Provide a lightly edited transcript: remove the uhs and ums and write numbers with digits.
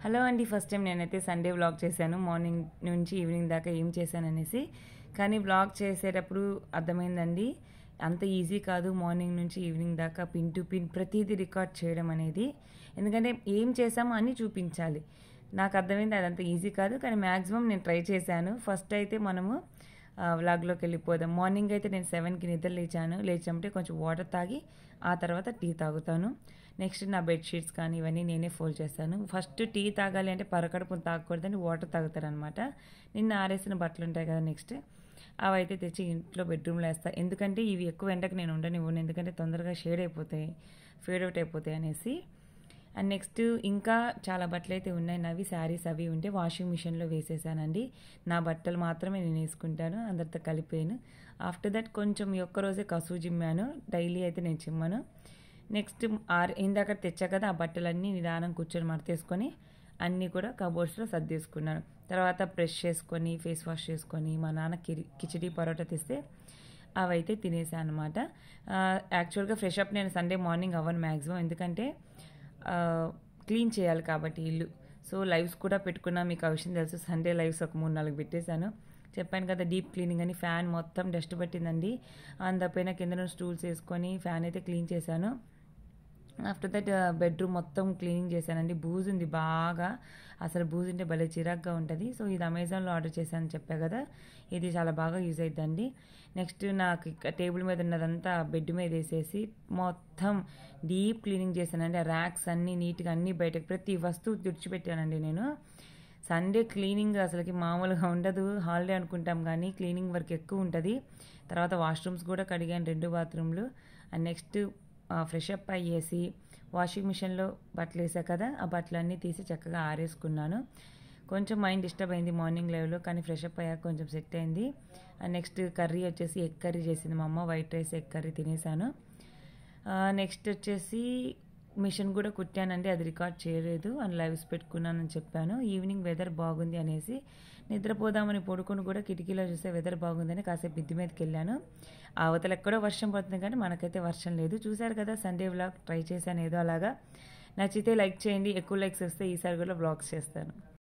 Hello అండి. First time నేనైతే Sunday vlog చేశాను. మార్నింగ్ నుంచి ఈవినింగ్ దాకా ఏం చేశాననేసి. కానీ వ్లాగ్ చేసేటప్పుడు అర్థమైందండి. అంత ఈజీ కాదు మార్నింగ్ నుంచి ఈవినింగ్ దాకా పిన్ టు పిన్ ప్రతీదీ రికార్డ్ చేయడం అనేది. ఎందుకంటే ఏం చేశామో అన్నీ చూపించాలి. నాకు అర్థమైంది అదంత ఈజీ కాదు. కానీ మ్యాక్సిమం నేను ట్రై చేశాను. ఫస్ట్ అయితే మనము వ్లాగ్లోకి వెళ్ళిపోదాం. మార్నింగ్ అయితే నేను 7కి నిద్ర లేచాను. లేచామంటే కొంచెం వాటర్ తాగి ఆ తర్వాత టీ తాగుతాను. నెక్స్ట్ నా బెడ్షీట్స్ కానీ ఇవన్నీ నేనే ఫోల్డ్ చేస్తాను. ఫస్ట్ టీ తాగాలి అంటే పరకడుపున తాగకూడదని వాటర్ తాగుతారనమాట. నిన్న ఆరేసిన బట్టలు ఉంటాయి కదా, నెక్స్ట్ అవి అయితే తెచ్చి ఇంట్లో బెడ్రూమ్లో వేస్తాను. ఎందుకంటే ఇవి ఎక్కువ ఎండకు నేను ఉండనివ్వను, ఎందుకంటే తొందరగా ఫేడ్ అవుట్ అయిపోతాయి అనేసి. అండ్ నెక్స్ట్ ఇంకా చాలా బట్టలు అయితే ఉన్నాయి నావి. శారీస్ అవి ఉంటే వాషింగ్ మిషన్లో వేసేసానండి. నా బట్టలు మాత్రమే నేను వేసుకుంటాను, అందరితో కలిపాను. ఆఫ్టర్ దట్ కొంచెం ఈ ఒక్కరోజే కసువు జిమ్మాను, డైలీ అయితే నేను చిమ్మను. నెక్స్ట్ ఇందాక తెచ్చా కదా, ఆ బట్టలన్నీ నిదానం కూర్చొని మడతేసుకొని అన్నీ కూడా కబోర్డ్స్లో సర్దేసుకున్నాను. తర్వాత బ్రష్ చేసుకొని ఫేస్ వాష్ చేసుకొని మా నాన్న కిచిడి పరోటా తెస్తే అవైతే తినేసాను అనమాట. యాక్చువల్గా ఫ్రెష్ అప్ నేను సండే మార్నింగ్ అవ్వను మ్యాక్సిమం, ఎందుకంటే క్లీన్ చేయాలి కాబట్టి ఇల్లు. సో లైవ్స్ కూడా పెట్టుకున్నా, మీకు ఆ విషయం తెలుసు. సండే లైవ్స్ ఒక 3-4 పెట్టేశాను. చెప్పాను కదా డీప్ క్లీనింగ్ అని. ఫ్యాన్ మొత్తం డస్ట్ పట్టిందండి. అందపైన కింద స్టూల్స్ వేసుకొని ఫ్యాన్ అయితే క్లీన్ చేశాను. ఆఫ్టర్ దట్ బెడ్రూమ్ మొత్తం క్లీనింగ్ చేశానండి. బూజు ఉంది బాగా, అసలు బూజు ఉంటే భలే చిరాగ్గా ఉంటుంది. సో ఇది అమెజాన్లో ఆర్డర్ చేశాను చెప్పా కదా, ఇది చాలా బాగా యూజ్ అవుతుందండి. నెక్స్ట్ నాకు టేబుల్ మీద ఉన్నదంతా బెడ్ మీద వేసేసి మొత్తం డీప్ క్లీనింగ్ చేశానండి. ఆ ర్యాక్స్ అన్నీ నీట్గా అన్నీ బయటకు ప్రతి వస్తువు తుడిచిపెట్టానండి నేను. సండే క్లీనింగ్ అసలుకి మామూలుగా ఉండదు. హాలిడే అనుకుంటాం కానీ క్లీనింగ్ వర్క్ ఎక్కువ ఉంటుంది. తర్వాత వాష్రూమ్స్ కూడా కడిగాను, 2 బాత్రూమ్లు. అండ్ నెక్స్ట్ ఫ్రెష్ అప్ అయ్యేసి వాషింగ్ మిషన్లో బట్టలు వేసా కదా, ఆ బట్టలన్నీ తీసి చక్కగా ఆరేసుకున్నాను. కొంచెం మైండ్ డిస్టర్బ్ అయింది మార్నింగ్ లైవ్లో, కానీ ఫ్రెష్ అప్ అయ్యాక కొంచెం సెట్ అయింది. అండ్ నెక్స్ట్ కర్రీ వచ్చేసి ఎగ్ కర్రీ చేసింది మా అమ్మ. వైట్ రైస్ ఎగ్ కర్రీ తినేసాను. నెక్స్ట్ వచ్చేసి మిషన్ కూడా కుట్టానండి, అది రికార్డ్ చేయలేదు. అండ్ లైవ్స్ పెట్టుకున్నానని చెప్పాను. ఈవినింగ్ వెదర్ బాగుంది అనేసి నిద్రపోదామని పడుకొని కూడా కిటికీలో చూస్తే వెదర్ బాగుందని కాసేపు మిద్ది మీదకి వెళ్ళాను. అవతల ఎక్కడో వర్షం పడుతుంది కానీ మనకైతే వర్షం లేదు. చూశారు కదా సండే వ్లాగ్, ట్రై చేశాను ఏదో అలాగా. నచ్చితే లైక్ చేయండి, ఎక్కువ లైక్స్ వస్తే ఈసారి కూడా వ్లాగ్స్ చేస్తాను.